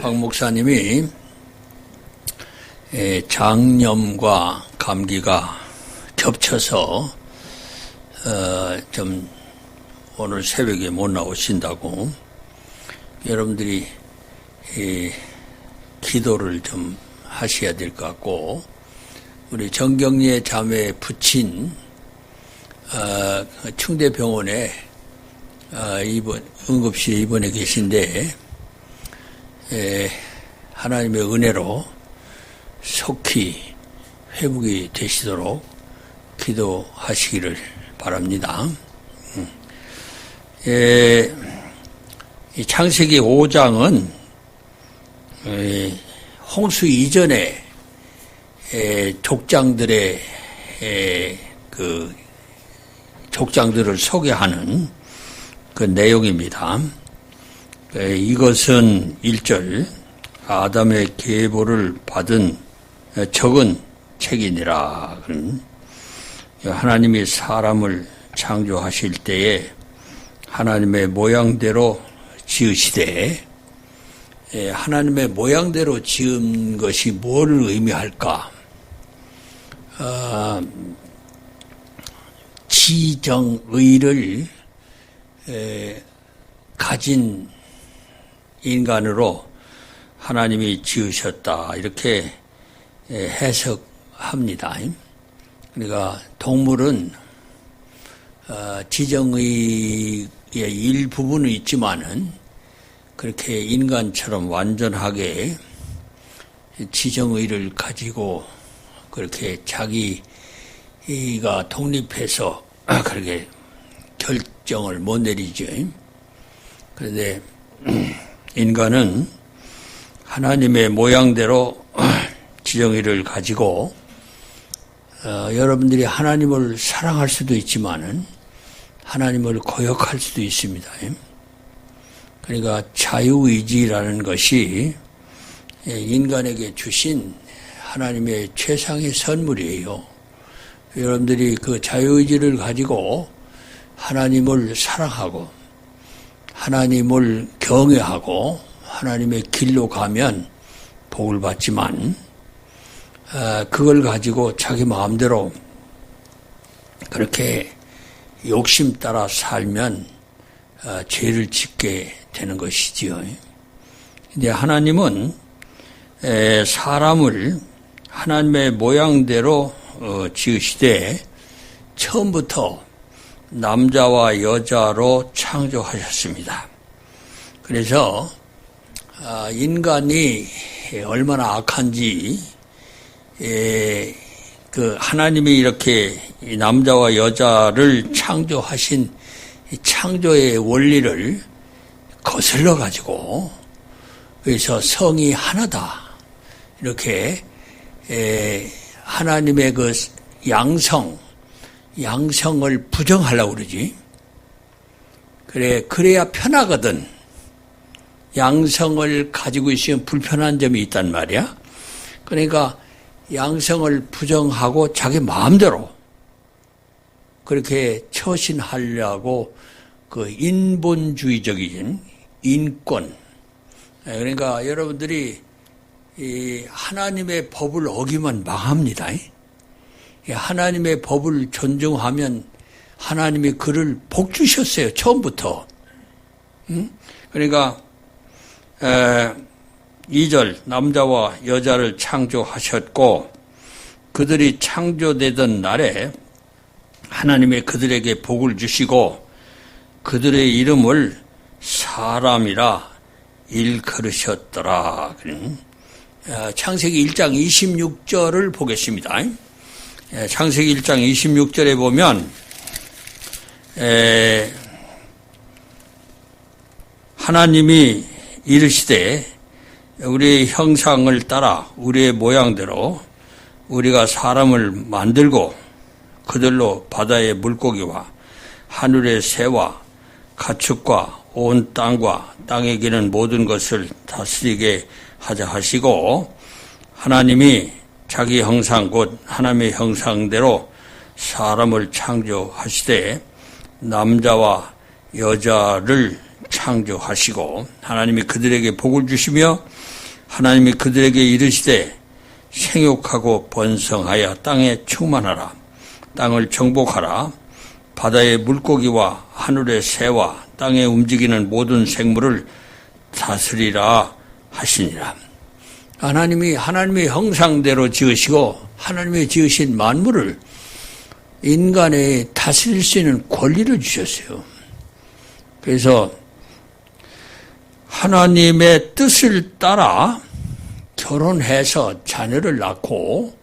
박 목사님이 장염과 감기가 겹쳐서 좀 오늘 새벽에 못 나오신다고 여러분들이 기도를 좀 하셔야 될 것 같고, 우리 정경례 자매 부친 충대병원에 응급실에 입원해 계신데 하나님의 은혜로 속히 회복이 되시도록 기도하시기를 바랍니다. 이 창세기 5장은 홍수 이전에 족장들의 그 족장들을 소개하는 그 내용입니다. 이것은 1절 아담의 계보를 받은 적은 책이니라. 하나님이 사람을 창조하실 때에 하나님의 모양대로 지으시되, 하나님의 모양대로 지은 것이 뭐를 의미할까? 지정의를 가진 인간으로 하나님이 지으셨다, 이렇게 해석합니다. 그러니까 동물은 지정의의 일부분은 있지만은 그렇게 인간처럼 완전하게 지정의를 가지고 그렇게 자기가 독립해서 그렇게 결정을 못 내리죠. 그런데 인간은 하나님의 모양대로 지정의를 가지고 여러분들이 하나님을 사랑할 수도 있지만은 하나님을 거역할 수도 있습니다. 그러니까 자유의지라는 것이 인간에게 주신 하나님의 최상의 선물이에요. 여러분들이 그 자유의지를 가지고 하나님을 사랑하고 하나님을 경외하고 하나님의 길로 가면 복을 받지만, 그걸 가지고 자기 마음대로 그렇게 욕심 따라 살면 죄를 짓게 되는 것이지요. 근데 하나님은 사람을 하나님의 모양대로 지으시되 처음부터 남자와 여자로 창조하셨습니다. 그래서 인간이 얼마나 악한지 그 하나님이 이렇게 남자와 여자를 창조하신 이 창조의 원리를 거슬러 가지고, 그래서 성이 하나다 이렇게 하나님의 그 양성을 부정하려고 그러지. 그래야 편하거든. 양성을 가지고 있으면 불편한 점이 있단 말이야. 그러니까 양성을 부정하고 자기 마음대로 그렇게 처신하려고 그 인본주의적인 인권. 그러니까 여러분들이 이 하나님의 법을 어기면 망합니다. 하나님의 법을 존중하면 하나님이 그를 복 주셨어요, 처음부터. 그러니까 2절 남자와 여자를 창조하셨고 그들이 창조되던 날에 하나님이 그들에게 복을 주시고 그들의 이름을 사람이라 일컬으셨더라. 창세기 1장 26절을 보겠습니다. 창세기 1장 26절에 보면 하나님이 이르시되 우리의 형상을 따라 우리의 모양대로 우리가 사람을 만들고 그들로 바다의 물고기와 하늘의 새와 가축과 온 땅과 땅에 기는 모든 것을 다스리게 하자 하시고, 하나님이 자기 형상 곧 하나님의 형상대로 사람을 창조하시되 남자와 여자를 창조하시고 하나님이 그들에게 복을 주시며 하나님이 그들에게 이르시되 생육하고 번성하여 땅에 충만하라. 땅을 정복하라. 바다의 물고기와 하늘의 새와 땅에 움직이는 모든 생물을 다스리라 하시니라. 하나님이 하나님의 형상대로 지으시고 하나님이 지으신 만물을 인간에 다스릴 수 있는 권리를 주셨어요. 그래서 하나님의 뜻을 따라 결혼해서 자녀를 낳고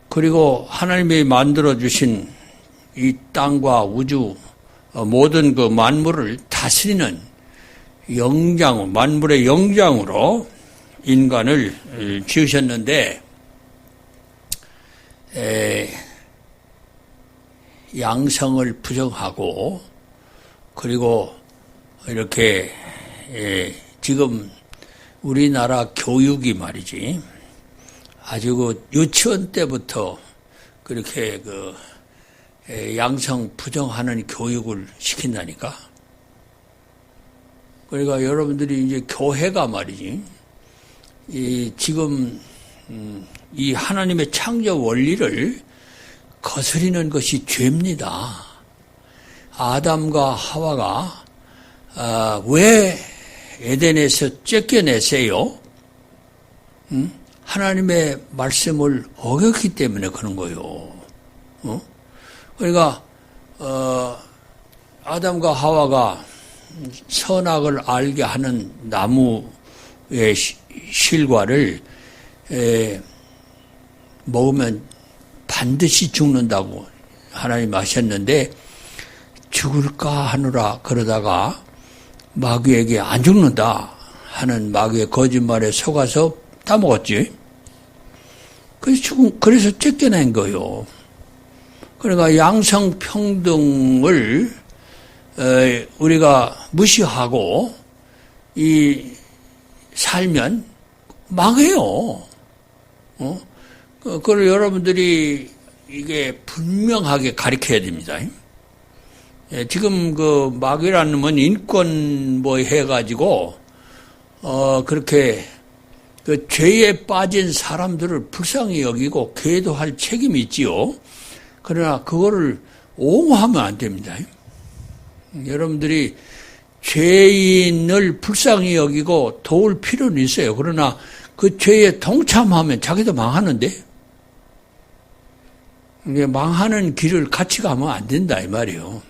그리고 하나님이 만들어주신 이 땅과 우주 모든 그 만물을 다스리는 영장, 만물의 영장으로 인간을 지으셨는데 양성을 부정하고 그리고 이렇게 지금 우리나라 교육이 말이지 아주 그 유치원 때부터 그렇게 그 양성 부정하는 교육을 시킨다니까. 그러니까 여러분들이 이제 교회가 말이지 지금 이 하나님의 창조 원리를 거스리는 것이 죄입니다. 아담과 하와가 왜 에덴에서 쫓겨내세요? 하나님의 말씀을 어겼기 때문에 그런 거예요. 그러니까 아담과 하와가 선악을 알게 하는 나무의 실과를 먹으면 반드시 죽는다고 하나님 하셨는데 죽을까 하느라 그러다가 마귀에게 안 죽는다 하는 마귀의 거짓말에 속아서 따먹었지. 그래서 쫓겨낸 거예요. 그러니까 양성평등을 우리가 무시하고 살면 망해요. 그걸 여러분들이 이게 분명하게 가르쳐야 됩니다. 지금 그 마귀라는 놈은 인권 뭐 해가지고 그렇게 그 죄에 빠진 사람들을 불쌍히 여기고 계도할 책임이 있지요. 그러나 그거를 옹호하면 안 됩니다. 여러분들이 죄인을 불쌍히 여기고 도울 필요는 있어요. 그러나 그 죄에 동참하면 자기도 망하는데 망하는 길을 같이 가면 안 된다 이 말이에요.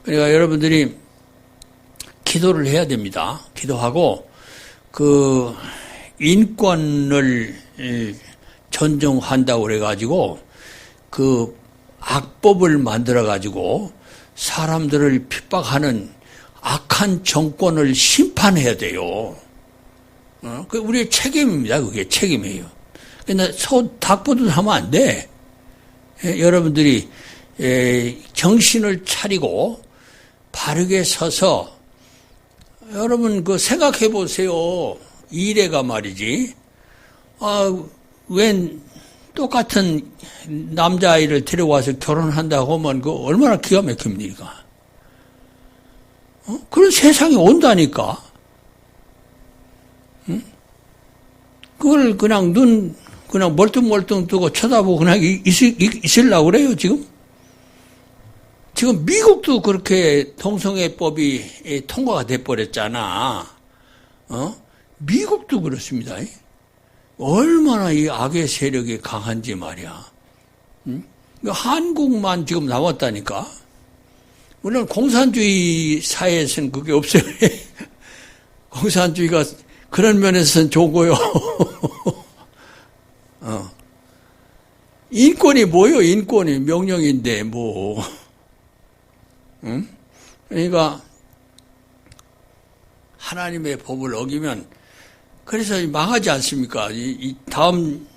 그러니까 여러분들이 기도를 해야 됩니다. 기도하고 그 인권을 존중한다고 그래가지고 그 악법을 만들어가지고 사람들을 핍박하는 악한 정권을 심판해야 돼요. 그 우리의 책임입니다. 그게 책임이에요. 근데 닭보듯 하면 안 돼. 여러분들이 정신을 차리고 바르게 서서 여러분 그 생각해 보세요. 이래가 말이지. 웬 똑같은 남자아이를 데려와서 결혼한다고 하면 그 얼마나 기가 막힙니까? 그런 세상이 온다니까. 그걸 그냥 그냥 멀뚱멀뚱 뜨고 쳐다보고 그냥 있으려고 그래요, 지금? 지금 미국도 그렇게 동성애법이 통과가 돼버렸잖아. 미국도 그렇습니다. 얼마나 이 악의 세력이 강한지 말이야. 한국만 지금 남았다니까. 물론 공산주의 사회에서는 그게 없어요. 공산주의가 그런 면에서는 좋고요. 인권이 뭐요? 인권이 명령인데 뭐. 응? 그러니까 하나님의 법을 어기면 그래서 망하지 않습니까? 이 다음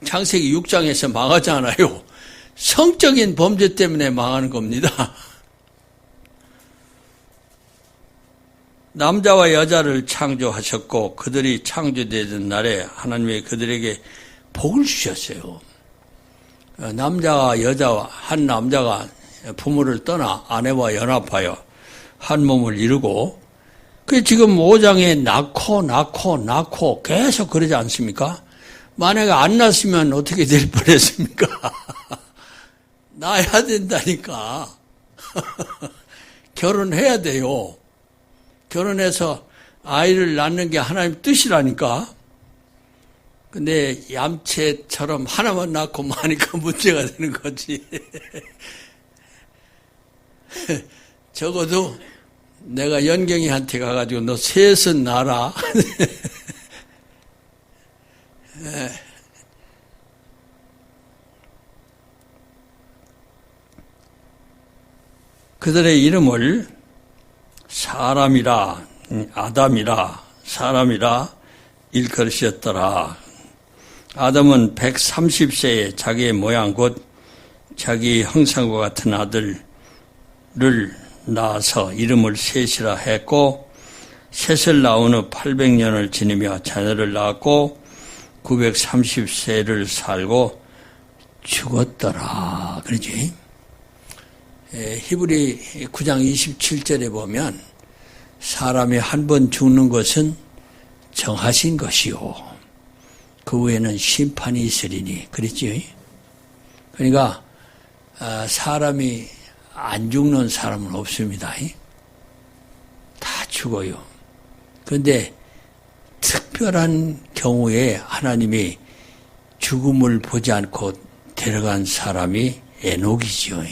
창세기 6장에서 망하잖아요. 성적인 범죄 때문에 망하는 겁니다. 남자와 여자를 창조하셨고 그들이 창조되던 날에 하나님이 그들에게 복을 주셨어요. 남자와 여자와 한 남자가 부모를 떠나 아내와 연합하여 한 몸을 이루고 그 지금 5장에 낳고 계속 그러지 않습니까? 만약에 안 낳았으면 어떻게 될 뻔했습니까? 낳아야 된다니까. 결혼해야 돼요. 결혼해서 아이를 낳는 게 하나님 뜻이라니까. 근데 얌체처럼 하나만 낳고 마니까 문제가 되는 거지. 적어도 내가 연경이한테 가가지고 너 셋은 낳아라. 그들의 이름을 사람이라, 아담이라, 사람이라 일컬으셨더라. 아담은 130세에 자기의 모양 곧 자기 형상과 같은 아들을 낳아서 이름을 셋이라 했고, 셋을 낳은 후 800년을 지내며 자녀를 낳았고 930세를 살고 죽었더라. 그러지? 히브리 9장 27절에 보면 사람이 한 번 죽는 것은 정하신 것이요 그 후에는 심판이 있으리니 그랬지? 그러니까 사람이 안 죽는 사람은 없습니다. 다 죽어요. 그런데 특별한 경우에 하나님이 죽음을 보지 않고 데려간 사람이 에녹이죠.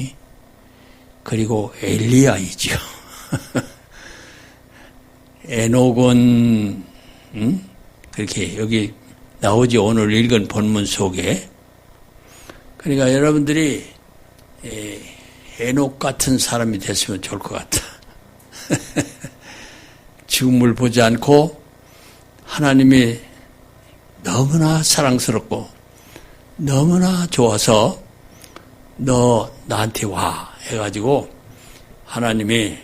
그리고 엘리야이죠. 에녹은 그렇게 여기 나오지 오늘 읽은 본문 속에. 그러니까 여러분들이 에녹 같은 사람이 됐으면 좋을 것 같아. 죽음을 보지 않고 하나님이 너무나 사랑스럽고 너무나 좋아서 너 나한테 와 해가지고 하나님이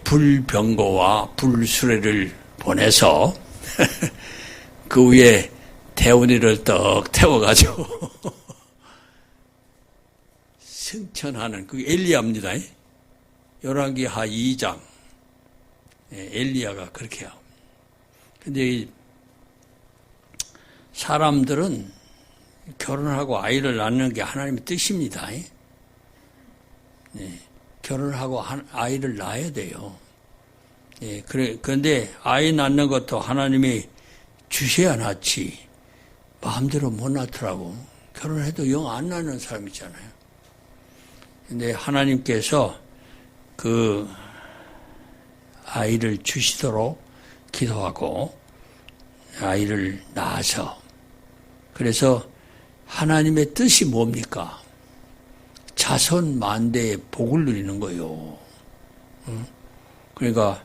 불병거와 불수레를 보내서 그 위에 대운이를 떡 태워가지고 승천하는 그 엘리야입니다. 열왕기하 2장 엘리야가 그렇게 해요. 근데 사람들은 결혼하고 아이를 낳는 게 하나님의 뜻입니다. 결혼하고 아이를 낳아야 돼요. 그런데 아이 낳는 것도 하나님이 주셔야 낳지 마음대로 못 낳더라고. 결혼해도 영 안 낳는 사람 있잖아요. 근데 하나님께서 그 아이를 주시도록 기도하고 아이를 낳아서 그래서 하나님의 뜻이 뭡니까? 자손 만대의 복을 누리는 거예요. 그러니까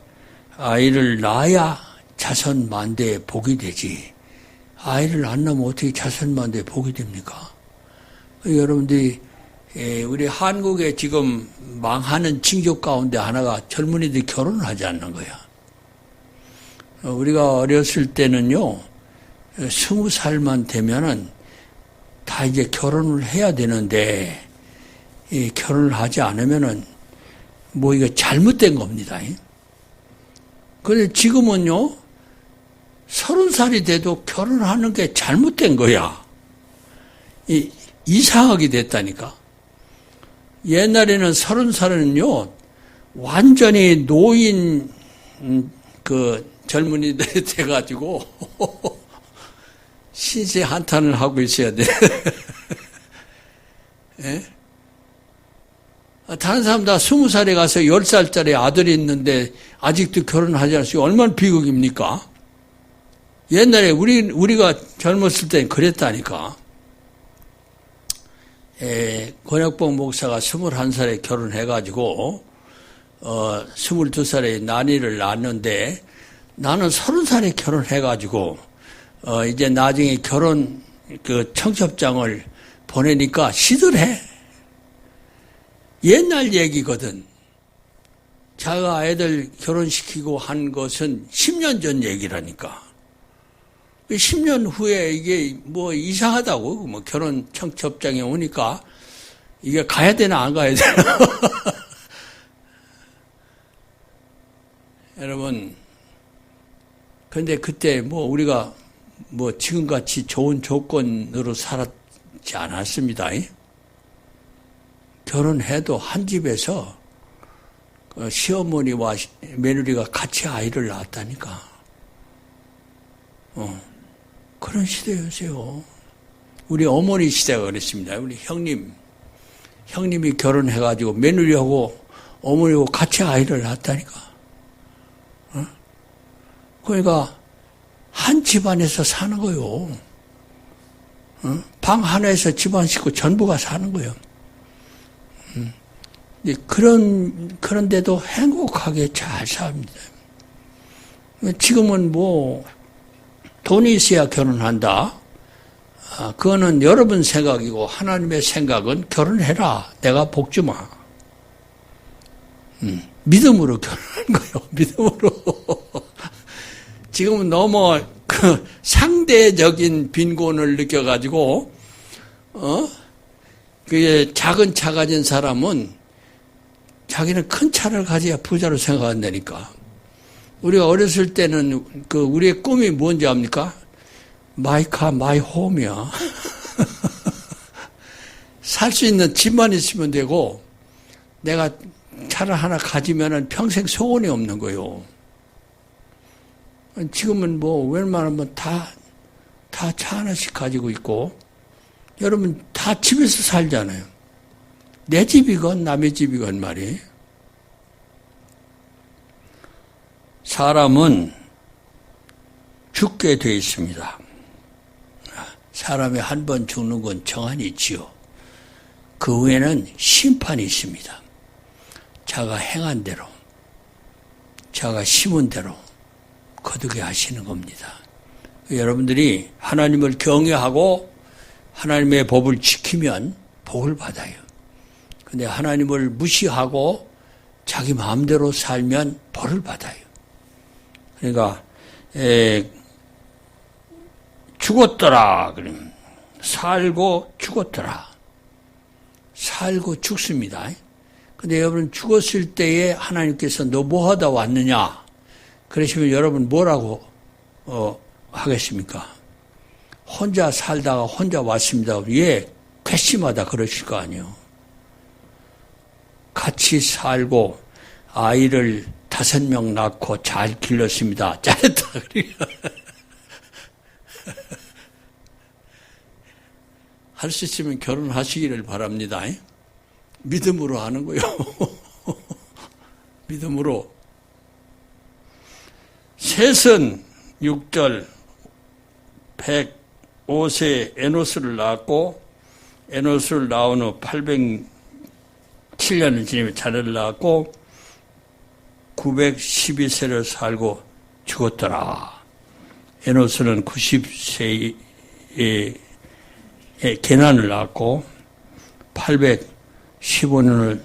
아이를 낳아야 자손 만대의 복이 되지. 아이를 안 낳으면 어떻게 자손 만대의 복이 됩니까? 여러분들이 우리 한국에 지금 망하는 징조 가운데 하나가 젊은이들이 결혼을 하지 않는 거야. 우리가 어렸을 때는요, 20살만 되면은 다 이제 결혼을 해야 되는데, 결혼을 하지 않으면은 뭐 이거 잘못된 겁니다. 그런데 지금은요, 30살이 돼도 결혼하는 게 잘못된 거야. 이상하게 됐다니까. 옛날에는 30살은요, 완전히 노인, 젊은이들이 돼가지고, 신세 한탄을 하고 있어야 돼. 예? 다른 사람 다 20살에 가서 10살짜리 아들이 있는데, 아직도 결혼하지 않았어요. 얼마나 비극입니까? 옛날에 우리가 젊었을 땐 그랬다니까. 권혁봉 목사가 21살에 결혼해가지고 22살에 난이를 낳았는데 나는 30살에 결혼해가지고 이제 나중에 결혼 그 청첩장을 보내니까 시들해. 옛날 얘기거든. 자가 애들 결혼시키고 한 것은 10년 전 얘기라니까. 10년 후에 이게 뭐 이상하다고, 뭐 결혼 청첩장에 오니까 이게 가야 되나 안 가야 되나. 여러분, 근데 그때 우리가 지금같이 좋은 조건으로 살았지 않았습니다. 결혼해도 한 집에서 시어머니와 며느리가 같이 아이를 낳았다니까. 그런 시대였어요. 우리 어머니 시대가 그랬습니다. 우리 형님이 결혼해가지고 며느리하고 어머니하고 같이 아이를 낳았다니까. 그러니까 한 집안에서 사는 거요. 방 하나에서 집안 식구 전부가 사는 거예요. 그런데도 행복하게 잘 삽니다. 지금은 돈이 있어야 결혼한다. 그거는 여러분 생각이고 하나님의 생각은 결혼해라. 내가 복 주마. 믿음으로 결혼하는 거예요. 믿음으로. 지금은 너무 상대적인 빈곤을 느껴가지고 그게 작은 차 가진 사람은 자기는 큰 차를 가져야 부자로 생각한다니까. 우리가 어렸을 때는 우리의 꿈이 뭔지 압니까? 마이 카, 마이 홈이야. 살 수 있는 집만 있으면 되고, 내가 차를 하나 가지면은 평생 소원이 없는 거예요. 지금은 웬만하면 다 차 하나씩 가지고 있고, 여러분 다 집에서 살잖아요. 내 집이건 남의 집이건 말이에요. 사람은 죽게 되어 있습니다. 사람이 한 번 죽는 건 정한이 있지요. 그 후에는 심판이 있습니다. 자가 행한 대로, 자가 심은 대로 거두게 하시는 겁니다. 여러분들이 하나님을 경외하고 하나님의 법을 지키면 복을 받아요. 근데 하나님을 무시하고 자기 마음대로 살면 벌을 받아요. 그러니까 죽었더라 그러면 살고 죽었더라. 살고 죽습니다. 근데 여러분 죽었을 때에 하나님께서 너 뭐하다 왔느냐 그러시면 여러분 뭐라고 하겠습니까? 혼자 살다가 혼자 왔습니다. 예, 괘씸하다 그러실 거 아니에요. 같이 살고 아이를 5명 낳고 잘 길렀습니다. 잘했다. 할 수 있으면 결혼하시기를 바랍니다. 믿음으로 하는 거요. 믿음으로. 셋은 6절 105세 에노스를 낳았고 에노스를 낳은 후 807년을 지내며 자녀를 낳았고 912세를 살고 죽었더라. 에노스는 90세에 게난을 낳았고 815년을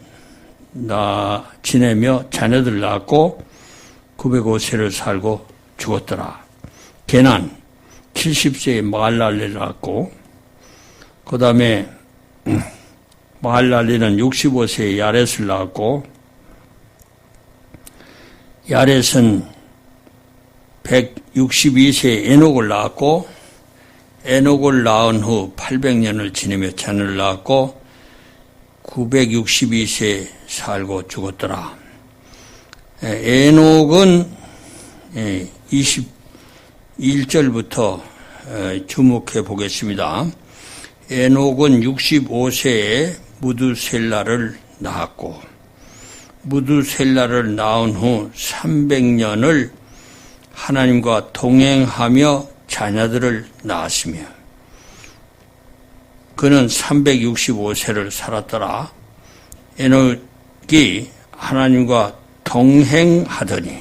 지내며 자녀들을 낳았고 905세를 살고 죽었더라. 게난 70세에 마할랄레를 낳았고 그 다음에 마할랄레는 65세에 야렛을 낳았고 야렛은 162세에 에녹을 낳았고 에녹을 낳은 후 800년을 지내며 자녀를 낳았고 962세 살고 죽었더라. 에녹은 21절부터 주목해 보겠습니다. 에녹은 65세에 무두셀라를 낳았고 무두셀라를 낳은 후 300년을 하나님과 동행하며 자녀들을 낳았으며 그는 365세를 살았더라. 에녹이 하나님과 동행하더니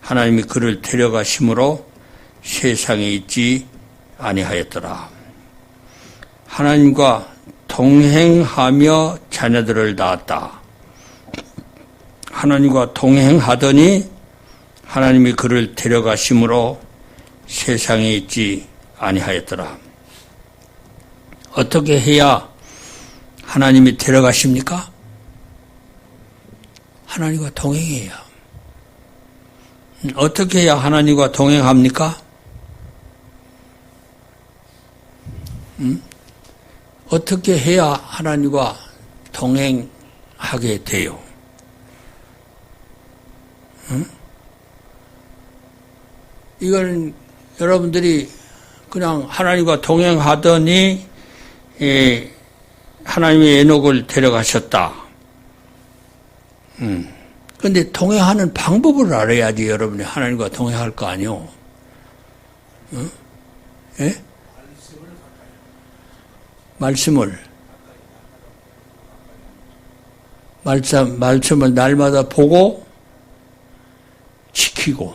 하나님이 그를 데려가심으로 세상에 있지 아니하였더라. 하나님과 동행하며 자녀들을 낳았다. 하나님과 동행하더니 하나님이 그를 데려가심으로 세상에 있지 아니하였더라. 어떻게 해야 하나님이 데려가십니까? 하나님과 동행해야. 어떻게 해야 하나님과 동행합니까? 어떻게 해야 하나님과 동행하게 돼요? 이건 여러분들이 그냥 하나님과 동행하더니 하나님의 에녹을 데려가셨다. 그런데 동행하는 방법을 알아야지 여러분이 하나님과 동행할 거 아니요. 예? 말씀을 날마다 보고 지키고,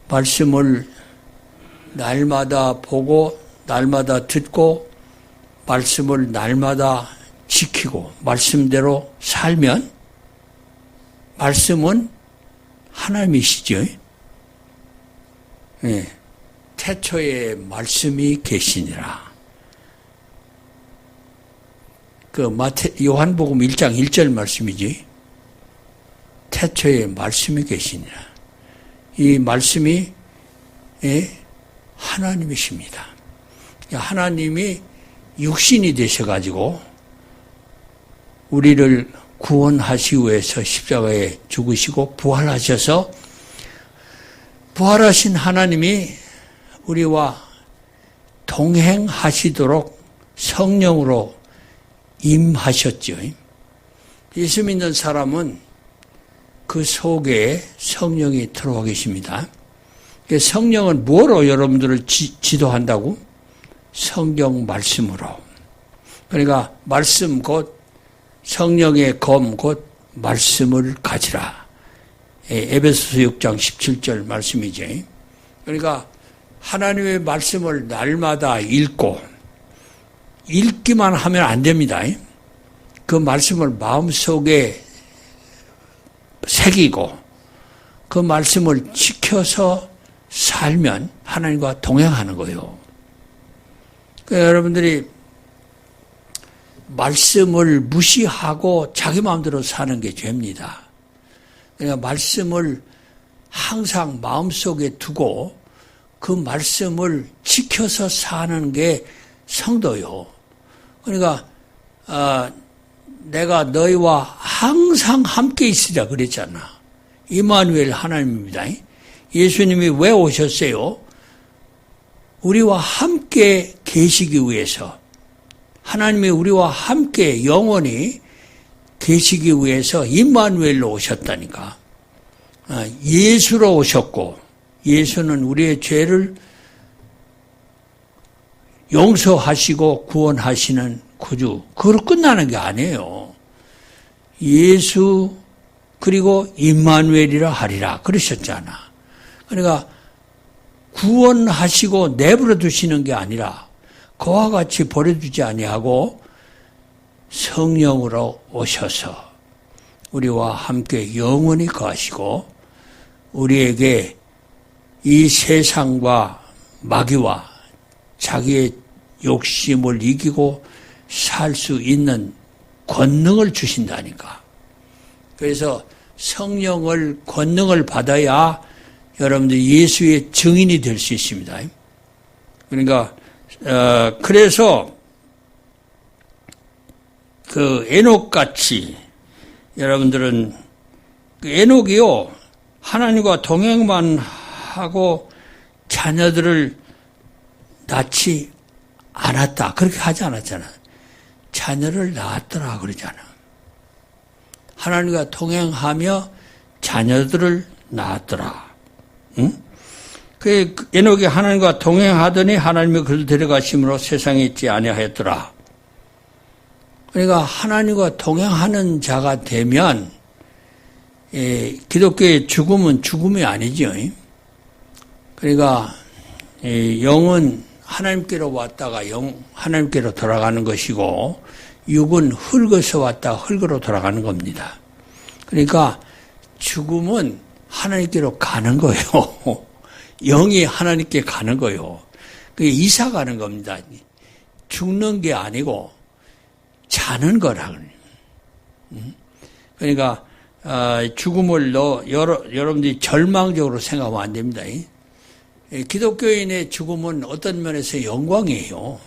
말씀을 날마다 보고 날마다 듣고 말씀을 날마다 지키고 말씀대로 살면, 말씀은 하나님이시죠. 예. 태초에 말씀이 계시니라. 요한복음 1장 1절 말씀이지. 태초에 말씀이 계시니라. 이 말씀이 하나님이십니다. 하나님이 육신이 되셔가지고 우리를 구원하시기 위해서 십자가에 죽으시고 부활하셔서, 부활하신 하나님이 우리와 동행하시도록 성령으로 임하셨죠. 예수 믿는 사람은 그 속에 성령이 들어와 계십니다. 성령은 뭐로 여러분들을 지도한다고? 성경 말씀으로. 그러니까 말씀 곧 성령의 검 곧 말씀을 가지라. 에베소서 6장 17절 말씀이죠. 그러니까 하나님의 말씀을 날마다 읽고, 읽기만 하면 안 됩니다. 그 말씀을 마음속에 새기고 그 말씀을 지켜서 살면 하나님과 동행하는 거예요. 그러니까 여러분들이 말씀을 무시하고 자기 마음대로 사는 게 죄입니다. 그러니까 말씀을 항상 마음속에 두고 그 말씀을 지켜서 사는 게 성도요. 그러니까 내가 너희와 항상 함께 있으리라 그랬잖아. 임마누엘 하나님입니다. 예수님이 왜 오셨어요? 우리와 함께 계시기 위해서, 하나님이 우리와 함께 영원히 계시기 위해서 임마누엘로 오셨다니까. 예수로 오셨고, 예수는 우리의 죄를 용서하시고 구원하시는 구주. 그걸로 끝나는 게 아니에요. 예수 그리고 임마누엘이라 하리라 그러셨잖아. 그러니까 구원하시고 내버려 두시는 게 아니라 그와 같이 버려두지 아니하고 성령으로 오셔서 우리와 함께 영원히 거하시고 우리에게 이 세상과 마귀와 자기의 욕심을 이기고 살 수 있는 권능을 주신다니까. 그래서 성령을, 권능을 받아야 여러분들 예수의 증인이 될 수 있습니다. 그러니까 그래서 그 에녹같이 여러분들은 그 에녹이요 하나님과 동행만 하고 자녀들을 낳지 않았다 그렇게 하지 않았잖아. 자녀를 낳았더라 그러잖아. 하나님과 동행하며 자녀들을 낳았더라. 응? 그 에녹이 하나님과 동행하더니 하나님이 그를 데려가심으로 세상에 있지 아니하였더라. 그러니까 하나님과 동행하는 자가 되면 기독교의 죽음은 죽음이 아니죠. 그러니까 영은 하나님께로 왔다가 하나님께로 돌아가는 것이고 육은 흙에서 왔다가 흙으로 돌아가는 겁니다. 그러니까 죽음은 하나님께로 가는 거예요. 영이 하나님께 가는 거예요. 그게 이사 가는 겁니다. 죽는 게 아니고 자는 거라. 그러니까 죽음을 여러분들이 절망적으로 생각하면 안 됩니다. 기독교인의 죽음은 어떤 면에서 영광이에요.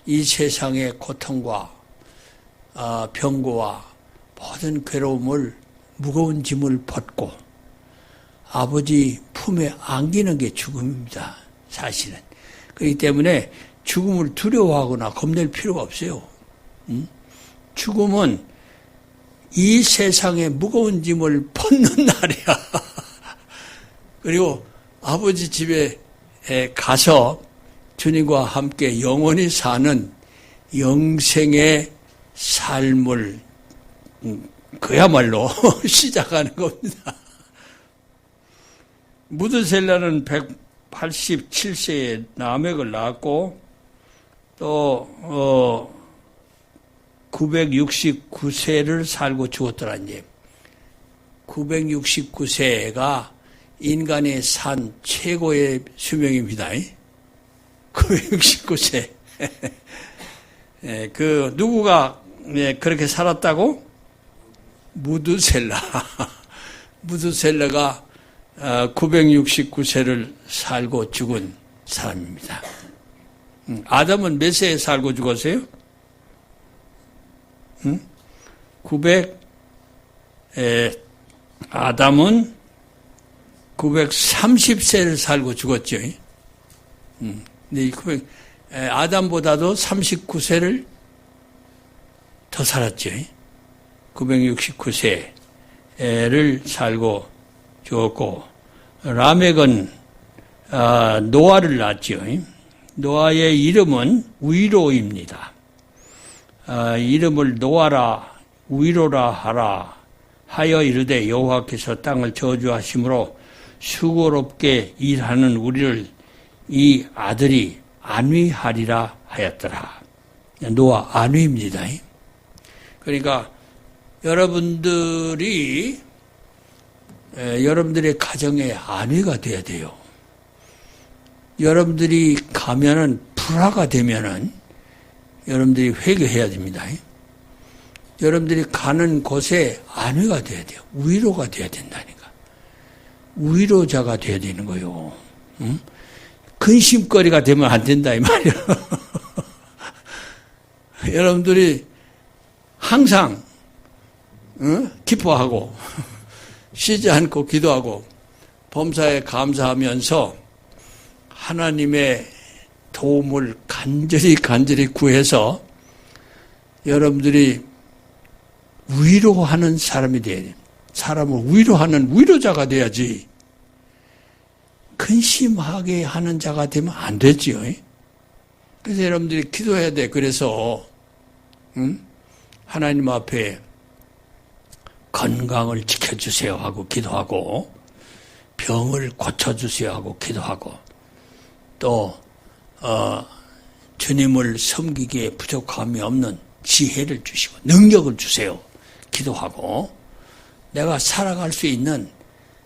이 세상의 고통과 병고와 모든 괴로움을 무거운 짐을 벗고 아버지 품에 안기는 게 죽음입니다. 사실은. 그렇기 때문에 죽음을 두려워하거나 겁낼 필요가 없어요. 죽음은 이 세상의 무거운 짐을 벗는 날이야. 그리고 아버지 집에 가서 주님과 함께 영원히 사는 영생의 삶을 그야말로 시작하는 겁니다. 무드셀라는 187세에 라멕을 낳았고 또 969세를 살고 죽었더란 얘기. 969세가 인간이 산 최고의 수명입니다. 969세. 누구가 그렇게 살았다고? 무드셀라. 무드셀라가 969세를 살고 죽은 사람입니다. 아담은 몇 세에 살고 죽었어요? 아담은 930세를 살고 죽었죠. 근데 아담보다도 39세를 더 살았죠. 969세를 살고 죽었고, 라멕은 노아를 낳았죠. 노아의 이름은 위로입니다. 이름을 노아라 위로라 하라 하여 이르되 여호와께서 땅을 저주하심으로 수고롭게 일하는 우리를 이 아들이 안위하리라 하였더라. 노아 안위입니다. 그러니까 여러분들의 가정에 안위가 돼야 돼요. 여러분들이 가면은 불화가 되면은 여러분들이 회개해야 됩니다. 여러분들이 가는 곳에 안위가 돼야 돼요. 위로가 돼야 된다니까. 위로자가 돼야 되는 거예요. 응? 근심거리가 되면 안 된다 이 말이에요. 여러분들이 항상 기뻐하고 쉬지 않고 기도하고 범사에 감사하면서 하나님의 도움을 간절히 구해서 여러분들이 위로하는 사람이 돼야 돼요. 사람을 위로하는 위로자가 돼야지 근심하게 하는 자가 되면 안 되지요. 그래서 여러분들이 기도해야 돼. 그래서 하나님 앞에 건강을 지켜주세요 하고 기도하고 병을 고쳐주세요 하고 기도하고 또 주님을 섬기기에 부족함이 없는 지혜를 주시고 능력을 주세요 기도하고 내가 살아갈 수 있는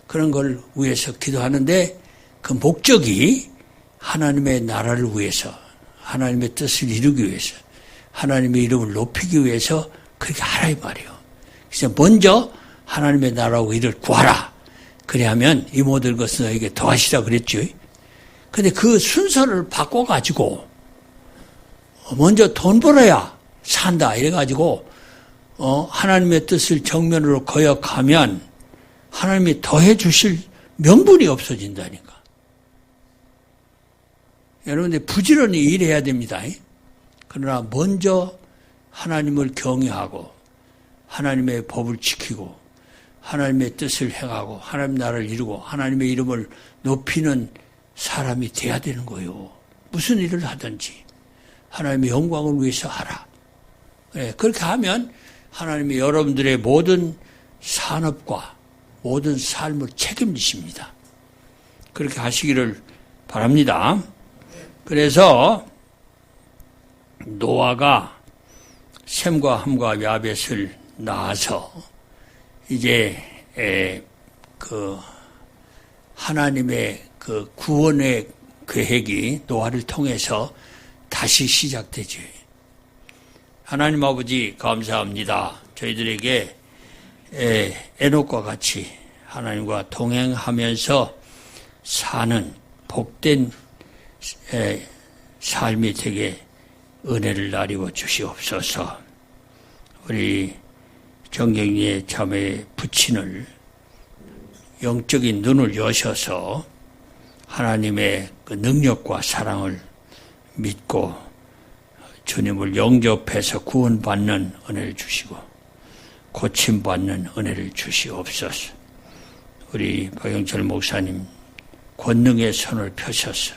그런 걸 위해서 기도하는데 그 목적이 하나님의 나라를 위해서 하나님의 뜻을 이루기 위해서 하나님의 이름을 높이기 위해서 그렇게 하라 이 말이에요. 그래서 먼저 하나님의 나라와 의를 구하라. 그래야면 이 모든 것은 너에게 더하시라 그랬죠. 근데 그 순서를 바꿔가지고 먼저 돈 벌어야 산다 이래가지고 하나님의 뜻을 정면으로 거역하면 하나님이 더해 주실 명분이 없어진다니까. 여러분들 부지런히 일해야 됩니다. 그러나 먼저 하나님을 경외하고 하나님의 법을 지키고 하나님의 뜻을 행하고 하나님 나라를 이루고 하나님의 이름을 높이는 사람이 돼야 되는 거예요. 무슨 일을 하든지 하나님의 영광을 위해서 하라. 그렇게 하면 하나님이 여러분들의 모든 산업과 모든 삶을 책임지십니다. 그렇게 하시기를 바랍니다. 그래서 노아가 셈과 함과 야벳을 낳아서 이제 그 하나님의 그 구원의 계획이 노아를 통해서 다시 시작되죠. 하나님 아버지 감사합니다. 저희들에게 에녹과 같이 하나님과 동행하면서 사는 복된 삶이 되게 은혜를 나리워 주시옵소서. 우리 정경리의 자매 부친을 영적인 눈을 여셔서 하나님의 그 능력과 사랑을 믿고 주님을 영접해서 구원받는 은혜를 주시고 고침받는 은혜를 주시옵소서. 우리 박영철 목사님 권능의 손을 펴셔서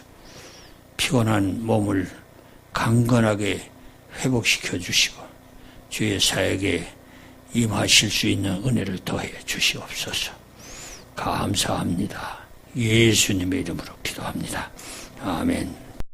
피곤한 몸을 강건하게 회복시켜 주시고 주의 사역에 임하실 수 있는 은혜를 더해 주시옵소서. 감사합니다. 예수님의 이름으로 기도합니다. 아멘.